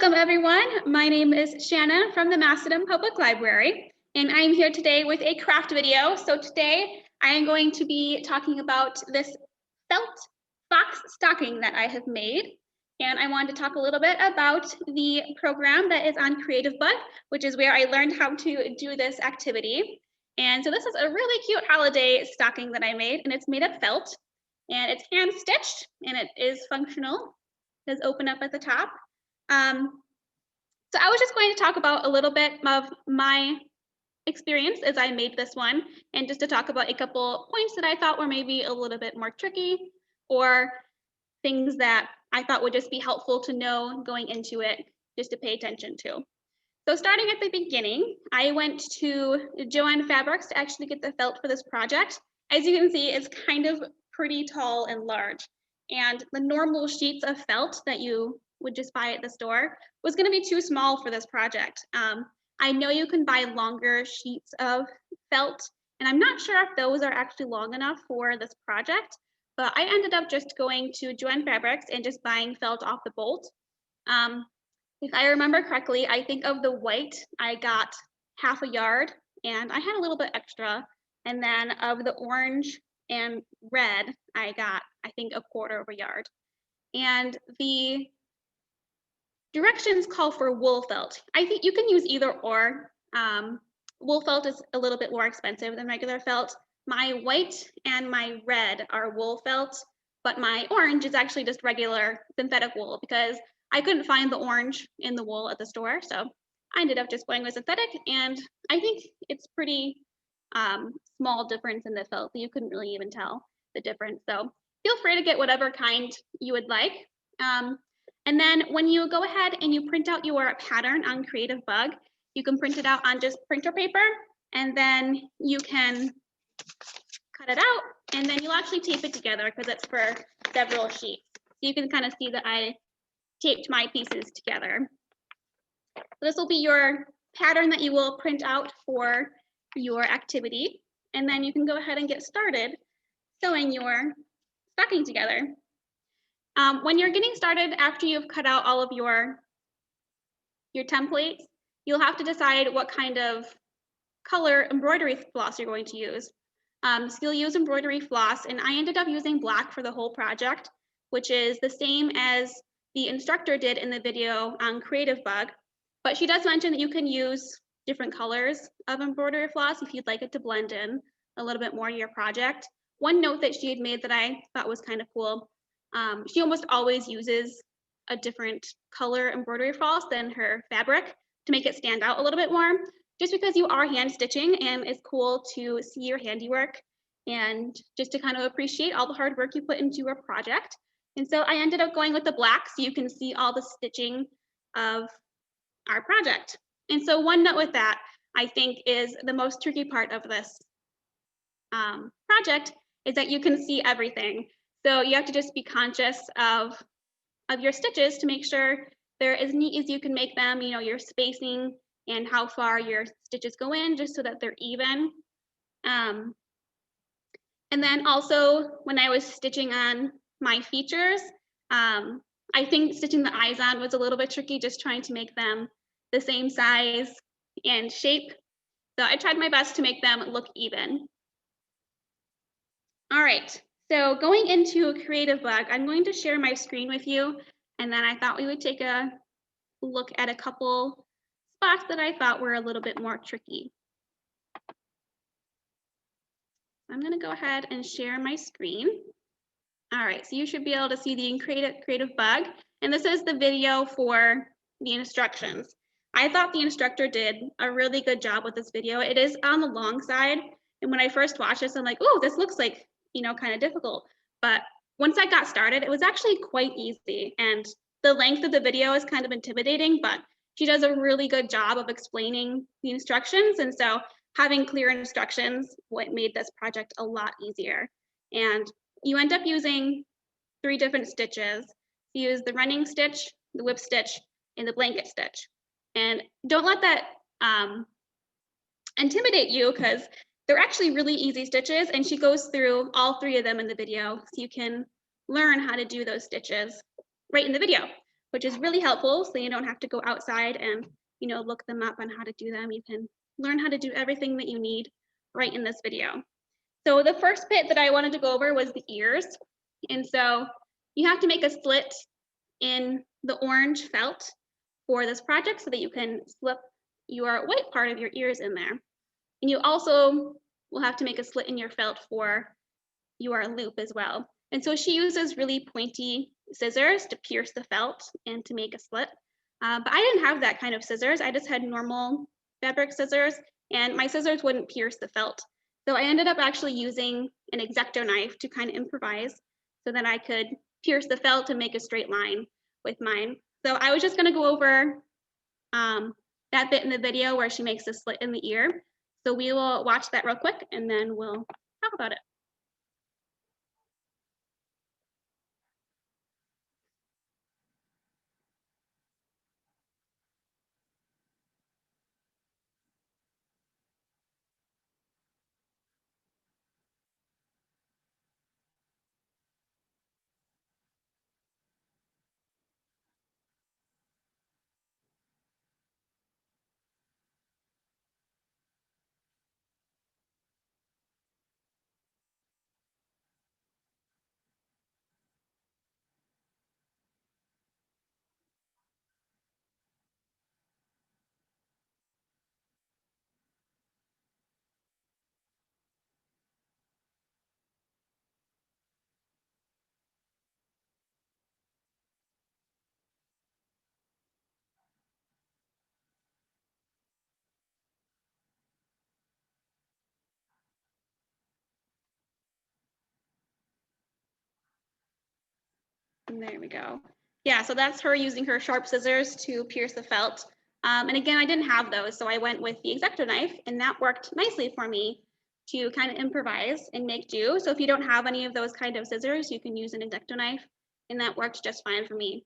Welcome everyone. My name is Shannon from the Macedon Public Library, and I'm here today with a craft video. So today I am going to be talking about this felt fox stocking that I have made. And I wanted to talk a little bit about the program that is on Creativebug, which is where I learned how to do this activity. And so this is a really cute holiday stocking that I made, and it's made of felt, and it's hand stitched, and it is functional. It does open up at the top. So I was just going to talk about a little bit of my experience as I made this one, and just to talk about a couple points that I thought were maybe a little bit more tricky, or things that I thought would just be helpful to know going into it, just to pay attention to. So starting at the beginning, I went to Jo-Ann Fabrics to actually get the felt for this project. As you can see, it's kind of pretty tall and large, and the normal sheets of felt that you would just buy at the store was going to be too small for this project. I know you can buy longer sheets of felt, and I'm not sure if those are actually long enough for this project, but I ended up just going to Jo-Ann Fabrics and just buying felt off the bolt. If I remember correctly, I think of the white, I got half a yard, and I had a little bit extra. And then of the orange and red, I got, I think, a quarter of a yard. And the directions call for wool felt. I think you can use either or. Wool felt is a little bit more expensive than regular felt. My white and my red are wool felt, but my orange is actually just regular synthetic wool because I couldn't find the orange in the wool at the store. So I ended up just going with synthetic, and I think it's pretty small difference in the felt. You couldn't really even tell the difference. So feel free to get whatever kind you would like. And then when you go ahead and you print out your pattern on Creativebug, you can print it out on just printer paper, and then you can cut it out, and then you'll actually tape it together because it's for several sheets. So you can kind of see that I taped my pieces together. So this will be your pattern that you will print out for your activity, and then you can go ahead and get started sewing your stocking together. When you're getting started, after you've cut out all of your templates, you'll have to decide what kind of color embroidery floss you're going to use. So you'll use embroidery floss, and I ended up using black for the whole project, which is the same as the instructor did in the video on Creativebug, but she does mention that you can use different colors of embroidery floss if you'd like it to blend in a little bit more to your project. One note that she had made that I thought was kind of cool, she almost always uses a different color embroidery floss than her fabric to make it stand out a little bit more, just because you are hand stitching, and it's cool to see your handiwork and just to kind of appreciate all the hard work you put into your project. And so I ended up going with the black so you can see all the stitching of our project. And so one note with that, I think, is the most tricky part of this project is that you can see everything. So you have to just be conscious of your stitches to make sure they're as neat as you can make them, you know, your spacing and how far your stitches go in, just so that they're even. And then also when I was stitching on my features, I think stitching the eyes on was a little bit tricky, just trying to make them the same size and shape. So I tried my best to make them look even. All right, so going into Creativebug, I'm going to share my screen with you, and then I thought we would take a look at a couple spots that I thought were a little bit more tricky. I'm going to go ahead and share my screen. All right, so you should be able to see the Creativebug, and this is the video for the instructions. I thought the instructor did a really good job with this video. It is on the long side, and when I first watched this, I'm like, oh, this looks like, you know, kind of difficult. But once I got started, it was actually quite easy, and the length of the video is kind of intimidating, but she does a really good job of explaining the instructions, and so having clear instructions what made this project a lot easier. And you end up using 3 different stitches. You use the running stitch, the whip stitch, and the blanket stitch. And don't let that intimidate you, because they're actually really easy stitches, and she goes through all 3 of them in the video, so you can learn how to do those stitches right in the video. which is really helpful. So you don't have to go outside and, look them up on how to do them. You can learn how to do everything that you need right in this video. So the first bit that I wanted to go over was the ears. And so you have to make a slit in the orange felt for this project so that you can slip your white part of your ears in there. And you also will have to make a slit in your felt for your loop as well. And so she uses really pointy scissors to pierce the felt and to make a slit. But I didn't have that kind of scissors. I just had normal fabric scissors, and my scissors wouldn't pierce the felt. So I ended up actually using an X-Acto knife to kind of improvise so that I could pierce the felt and make a straight line with mine. So I was just going to go over that bit in the video where she makes a slit in the ear. So we will watch that real quick and then we'll talk about it. And there we go. Yeah, so that's her using her sharp scissors to pierce the felt. And again, I didn't have those, so I went with the X-Acto knife, and that worked nicely for me to kind of improvise and make do. So if you don't have any of those kind of scissors, you can use an X-Acto knife, and that worked just fine for me.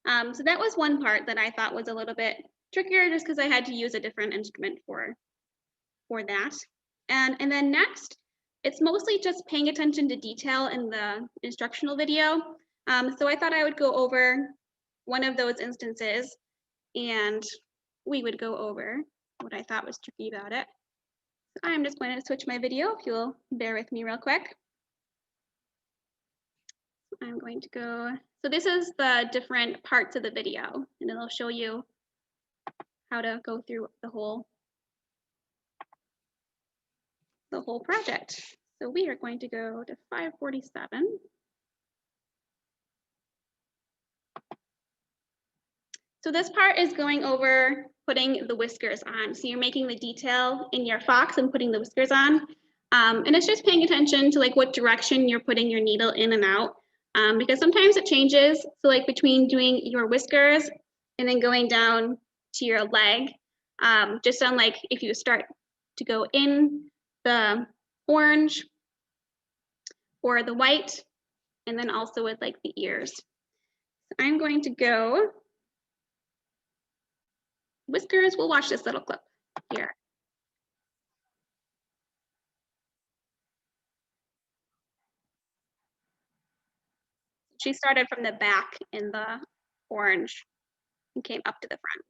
So that was one part that I thought was a little bit trickier just because I had to use a different instrument for that. And then next, it's mostly just paying attention to detail in the instructional video. So I thought I would go over one of those instances and we would go over what I thought was tricky about it. So I'm just going to switch my video if you'll bear with me real quick. I'm going to go, so this is the different parts of the video and it'll show you how to go through the whole project. So we are going to go to 547. So this part is going over putting the whiskers on. So you're making the detail in your fox and putting the whiskers on. And it's just paying attention to like what direction you're putting your needle in and out. Because sometimes it changes. So like between doing your whiskers and then going down to your leg, just on like if you start to go in the orange or the white, and then also with like the ears. So I'm going to go whiskers. We'll watch this little clip here. She started from the back in the orange and came up to the front.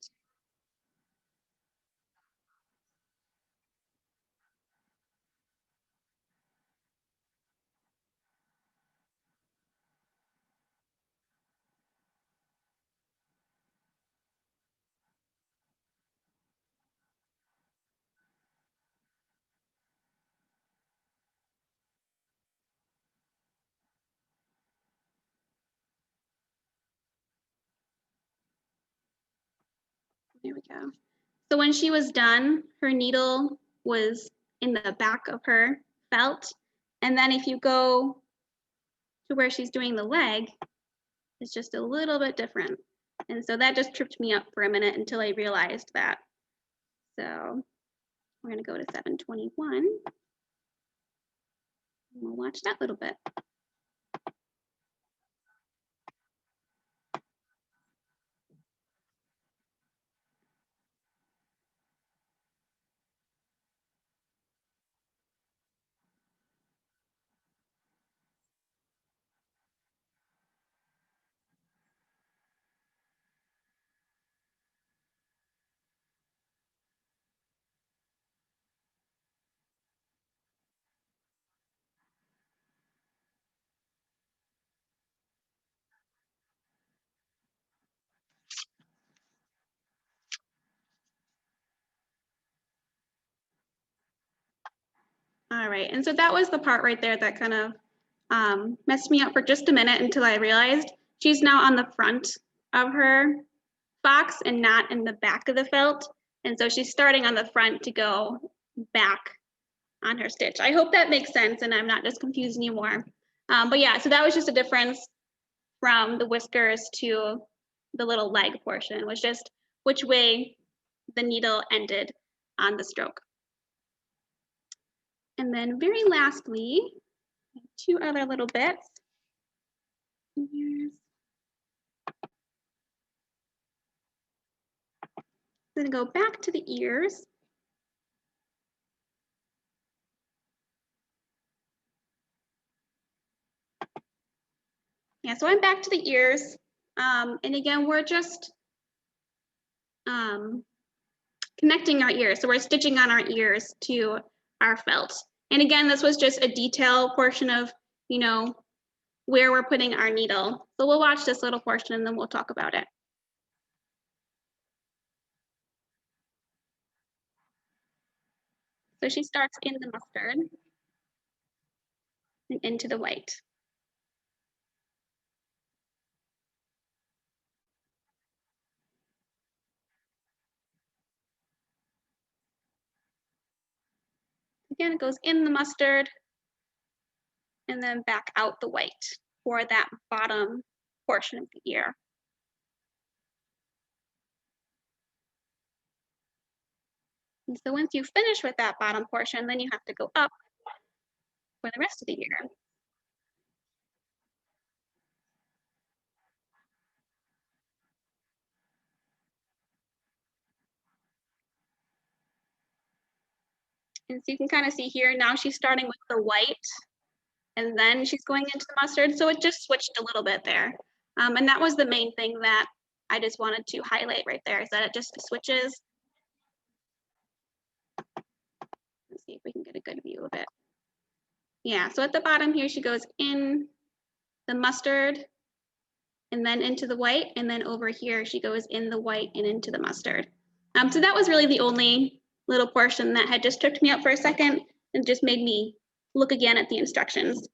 There we go. So when she was done, her needle was in the back of her felt. And then if you go to where she's doing the leg, it's just a little bit different. And so that just tripped me up for a minute until I realized that. So we're gonna go to 721. We'll watch that little bit. All right, and so that was the part right there that kind of messed me up for just a minute until I realized she's now on the front of her box and not in the back of the felt. And so she's starting on the front to go back on her stitch. I hope that makes sense and I'm not just confused anymore. But yeah, so that was just a difference from the whiskers to the little leg portion, was just which way the needle ended on the stroke. And then very lastly, two other little bits. Here's, I'm gonna go back to the ears. Yeah, so I'm back to the ears. And again, we're just connecting our ears. So we're stitching on our ears to our felt. And again, this was just a detail portion of, you know, where we're putting our needle. So we'll watch this little portion and then we'll talk about it. So she starts in the mustard and into the white. Again, it goes in the mustard and then back out the white for that bottom portion of the ear. And so once you finish with that bottom portion, then you have to go up for the rest of the ear. And so you can kind of see here, now she's starting with the white and then she's going into the mustard. So it just switched a little bit there. And that was the main thing that I just wanted to highlight right there, is that it just switches. Let's see if we can get a good view of it. Yeah, so at the bottom here, she goes in the mustard and then into the white, and then over here, she goes in the white and into the mustard. So that was really the only little portion that had just tripped me up for a second and just made me look again at the instructions.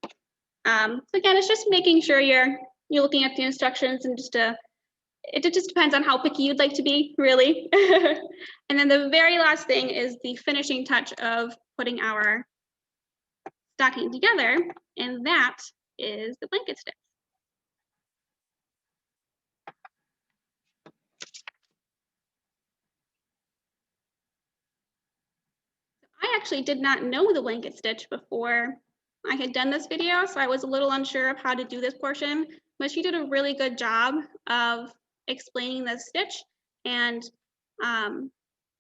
So again, it's just making sure you're looking at the instructions, and it just depends on how picky you'd like to be, really. And then the very last thing is the finishing touch of putting our stocking together, and that is the blanket stitch. I actually did not know the blanket stitch before I had done this video, so I was a little unsure of how to do this portion, but she did a really good job of explaining the stitch, and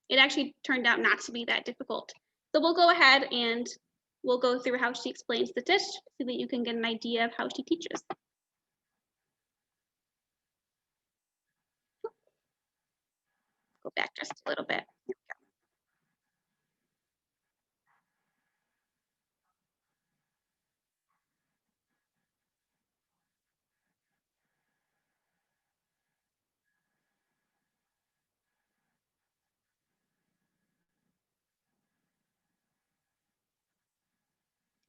it actually turned out not to be that difficult. So we'll go ahead and we'll go through how she explains the stitch so that you can get an idea of how she teaches. Go back just a little bit.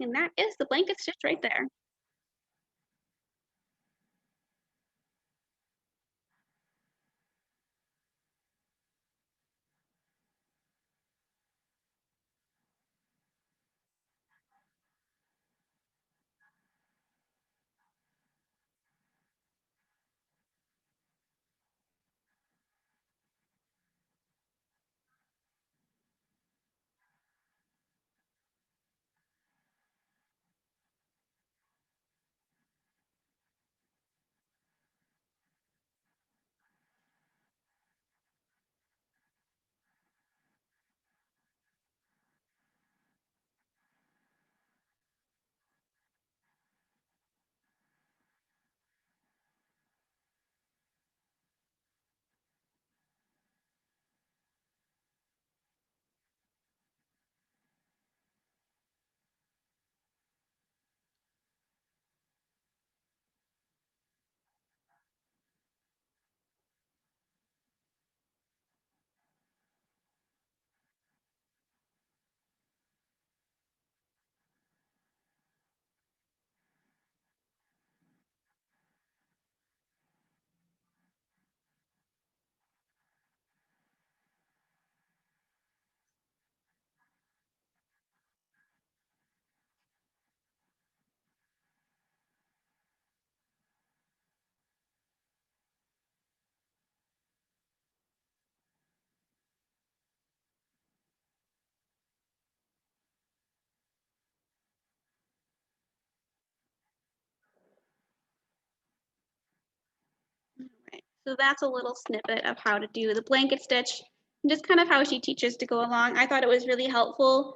And that is the blanket stitch right there. So that's a little snippet of how to do the blanket stitch and just kind of how she teaches to go along. I thought it was really helpful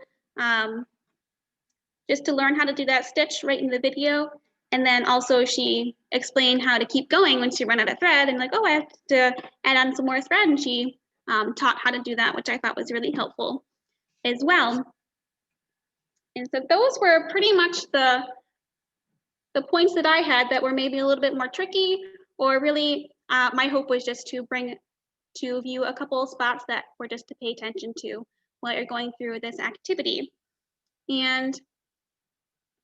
just to learn how to do that stitch right in the video. And then also she explained how to keep going when she ran out of thread and like, oh, I have to add on some more thread. And she taught how to do that, which I thought was really helpful as well. And so those were pretty much the points that I had that were maybe a little bit more tricky, or really my hope was just to bring to view a couple of spots that were just to pay attention to while you're going through this activity. And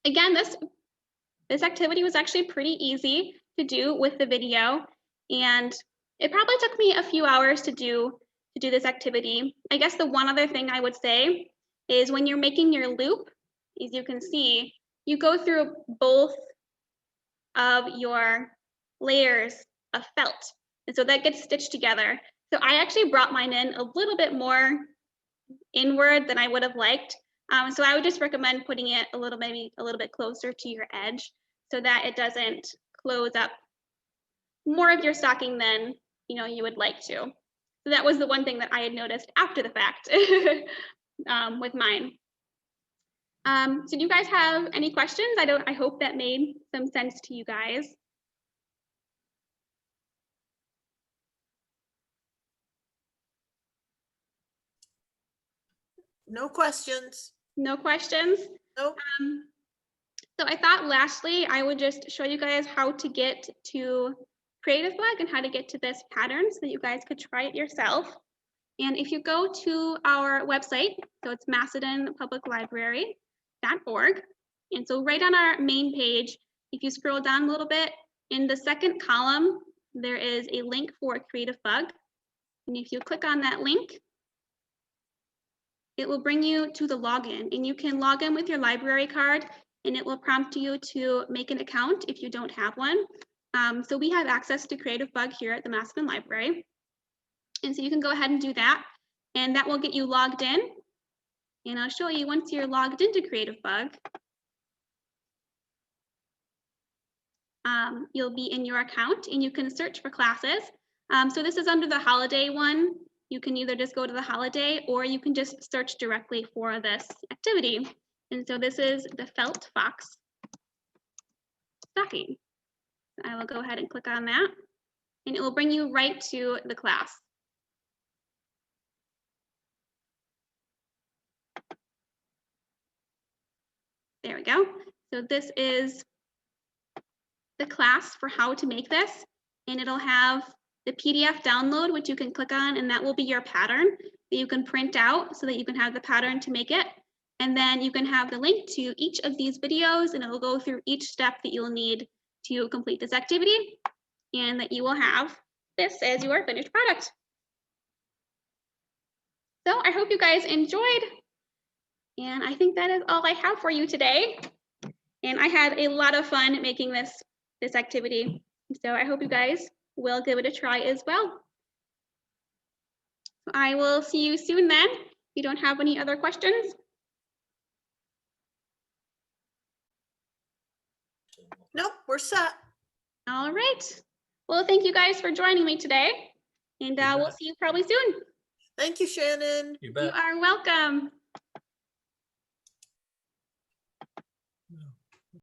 again, this activity was actually pretty easy to do with the video, and it probably took me a few hours to do this activity. I guess the one other thing I would say is when you're making your loop, as you can see, you go through both of your layers of felt, and so that gets stitched together. So I actually brought mine in a little bit more inward than I would have liked. So I would just recommend putting it maybe a little bit closer to your edge so that it doesn't close up more of your stocking than you would like to. So that was the one thing that I had noticed after the fact with mine. So do you guys have any questions? I hope that made some sense to you guys. No questions. No questions? Nope. So I thought lastly, I would just show you guys how to get to Creativebug and how to get to this pattern so that you guys could try it yourself. And if you go to our website, so it's Macedon Public Library.org. And so right on our main page, if you scroll down a little bit, in the second column, there is a link for Creativebug. And if you click on that link, it will bring you to the login, and you can log in with your library card, and it will prompt you to make an account if you don't have one. So we have access to Creativebug here at the Macedon Library. And so you can go ahead and do that, and that will get you logged in. And I'll show you once you're logged into Creativebug, you'll be in your account and you can search for classes. So this is under the holiday one. You can either just go to the holiday or you can just search directly for this activity. And so this is the felt fox stocking. I will go ahead and click on that and it will bring you right to the class. There we go. So this is the class for how to make this, and it'll have the PDF download, which you can click on, and that will be your pattern that you can print out so that you can have the pattern to make it. And then you can have the link to each of these videos, and it will go through each step that you'll need to complete this activity, and that you will have this as your finished product. So I hope you guys enjoyed, and I think that is all I have for you today. And I had a lot of fun making this activity. So I hope you guys will give it a try as well. I will see you soon then. If you don't have any other questions. Nope, we're set. All right. Well, thank you guys for joining me today. And we'll see you probably soon. Thank you, Shannon. You bet. You are welcome.